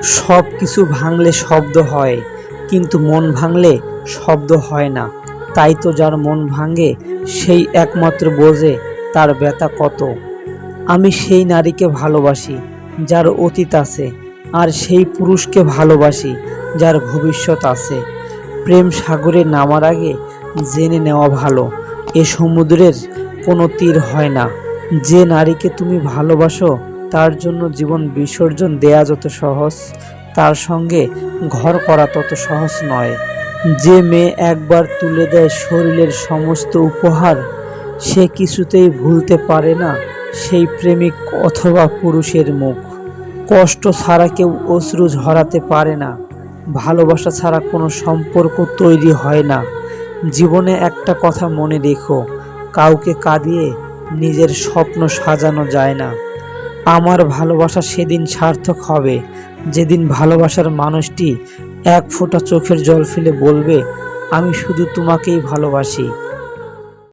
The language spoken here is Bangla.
সব কিছু ভাঙলে শব্দ হয়, কিন্তু মন ভাঙলে শব্দ হয় না। তাই তো যার মন ভাঙে সেই একমাত্র বোঝে তার ব্যথা কত। আমি সেই নারীকে ভালোবাসি যার অতীত আছে, আর সেই পুরুষকে ভালোবাসি যার ভবিষ্যৎ আছে। প্রেম সাগরে নামার আগে জেনে নেওয়া ভালো, এ সমুদ্রের কোনো তীর হয় না। যে নারীকে তুমি ভালোবাসো তার জন্য জীবন বিসর্জন দেয়া যত সহজ, তার সঙ্গে ঘর করা তত সহজ নয়। যে মেয়ে একবার তুলে দেয় শরীরের সমস্ত উপহার, সে কিছুতেই ভুলতে পারে না সেই প্রেমিক অথবা পুরুষের মুখ। কষ্ট ছাড়া কেউ অশ্রু ঝরাতে পারে না, ভালোবাসা ছাড়া কোনো সম্পর্ক তৈরি হয় না। জীবনে একটা কথা মনে রেখো, কাউকে কাঁদিয়ে নিজের স্বপ্ন সাজানো যায় না। আমার ভালোবাসা সেদিন সার্থক হবে যেদিন ভালোবাসার মানুষটি এক ফোঁটা চোখের জল ফেলে বলবে, আমি শুধু তোমাকেই ভালোবাসি।